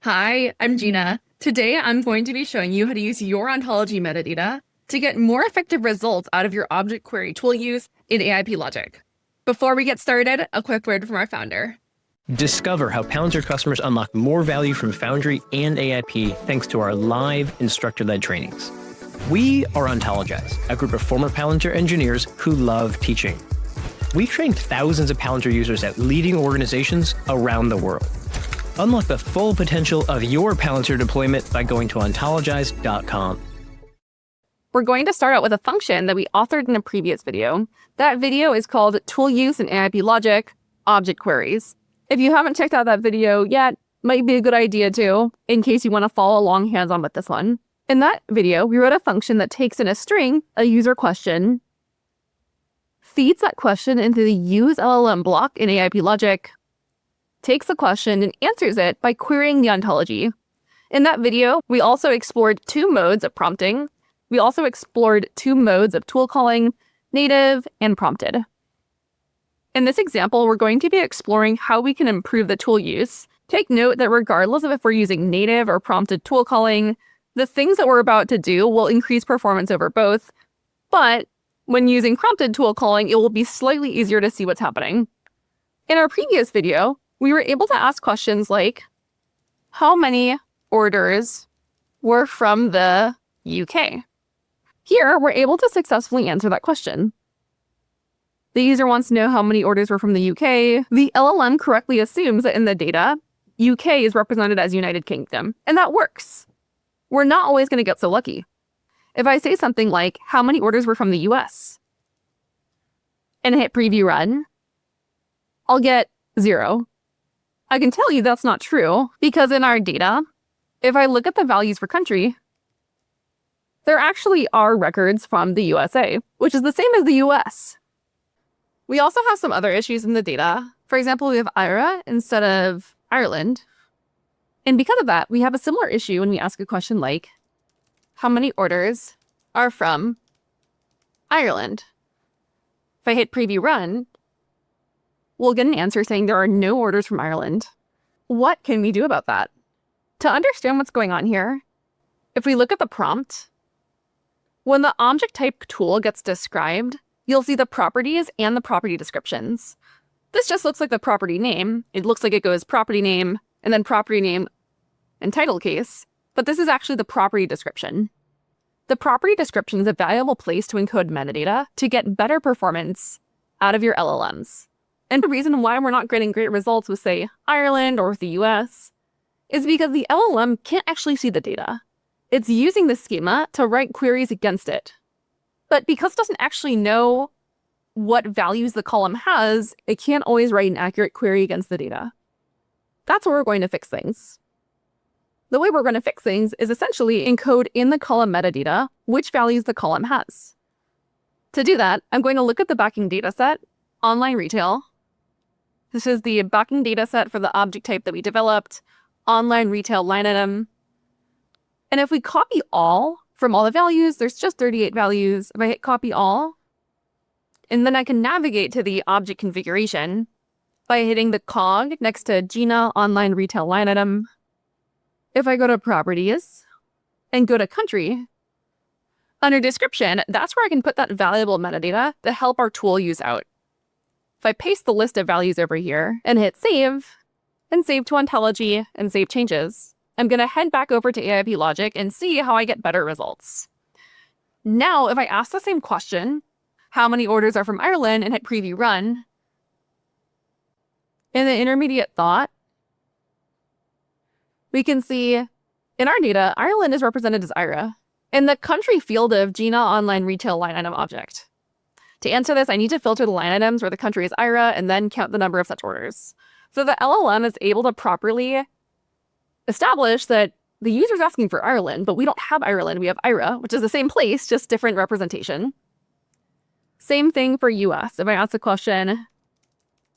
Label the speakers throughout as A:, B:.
A: Hi, I'm Gena. Today, I'm going to be showing you how to use your ontology metadata to get more effective results out of your object query tool use in AIP logic. Before we get started, a quick word from our founder.
B: Discover how Palantir customers unlock more value from Foundry and AIP thanks to our live instructor-led trainings. We are Ontologize, a group of former Palantir engineers who love teaching. We've trained thousands of Palantir users at leading organizations around the world. Unlock the full potential of your Palantir deployment by going to ontologize.com.
A: We're going to start out with a function that we authored in a previous video. That video is called Tool Use in AIP Logic, Object Queries. If you haven't checked out that video yet, might be a good idea too, in case you want to follow along hands-on with this one. In that video, we wrote a function that takes in a string, a user question, feeds that question into the use LLM block in AIP Logic, takes the question and answers it by querying the ontology. In that video, we also explored two modes of prompting. We also explored two modes of tool calling, native and prompted. In this example, we're going to be exploring how we can improve the tool use. Take note that regardless of if we're using native or prompted tool calling, the things that we're about to do will increase performance over both, but when using prompted tool calling, it will be slightly easier to see what's happening. In our previous video, we were able to ask questions like, how many orders were from the UK? Here, we're able to successfully answer that question. The user wants to know how many orders were from the UK. The LLM correctly assumes that in the data, UK is represented as United Kingdom, and that works. We're not always going to get so lucky. If I say something like, how many orders were from the US? And hit preview run, I'll get 0. I can tell you that's not true, because in our data, if I look at the values for country, there actually are records from the USA, which is the same as the US. We also have some other issues in the data. For example, we have IRA instead of Ireland. And because of that, we have a similar issue when we ask a question like, how many orders are from Ireland? If I hit preview run, we'll get an answer saying there are no orders from Ireland. What can we do about that? To understand what's going on here, if we look at the prompt, when the object type tool gets described, you'll see the properties and the property descriptions. This just looks like the property name. It looks like it goes property name and then property name and title case, but this is actually the property description. The property description is a valuable place to encode metadata to get better performance out of your LLMs. And the reason why we're not getting great results with, say, Ireland or with the US is because the LLM can't actually see the data. It's using the schema to write queries against it. But because it doesn't actually know what values the column has, it can't always write an accurate query against the data. That's where we're going to fix things. The way we're going to fix things is essentially encode in the column metadata which values the column has. To do that, I'm going to look at the backing dataset, online retail. This is the backing dataset for the object type that we developed, online retail line item. And if we copy all from all the values, there's just 38 values. If I hit copy all, and then I can navigate to the object configuration by hitting the cog next to Gena online retail line item. If I go to properties and go to country, under description, that's where I can put that valuable metadata to help our tool use out. If I paste the list of values over here and hit save, and save to Ontology and save changes, I'm going to head back over to AIP Logic and see how I get better results. Now, if I ask the same question, how many orders are from Ireland, and hit preview run, in the intermediate thought, we can see in our data, Ireland is represented as IRA in the country field of Gena online retail line item object. To answer this, I need to filter the line items where the country is IRA and then count the number of such orders. So the LLM is able to properly establish that the user is asking for Ireland, but we don't have Ireland, we have IRA, which is the same place, just different representation. Same thing for US. If I ask the question,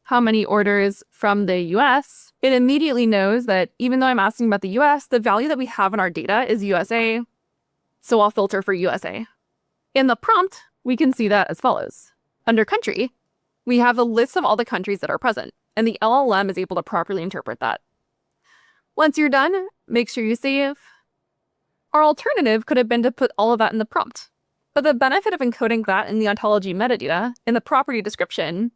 A: how many orders from the US, it immediately knows that even though I'm asking about the US, the value that we have in our data is USA, so I'll filter for USA. In the prompt, we can see that as follows. Under country, we have a list of all the countries that are present, and the LLM is able to properly interpret that. Once you're done, Make sure you save. Our alternative could have been to put all of that in the prompt. But the benefit of encoding that in the ontology metadata, in the property description,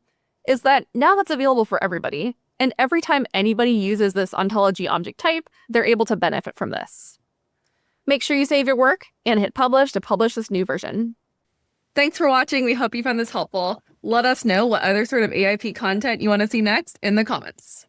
A: is that now that's available for everybody, and every time anybody uses this ontology object type, they're able to benefit from this. Make sure you save your work and hit publish to publish this new version. Thanks for watching. We hope you found this helpful. Let us know what other sort of AIP content you want to see next in the comments.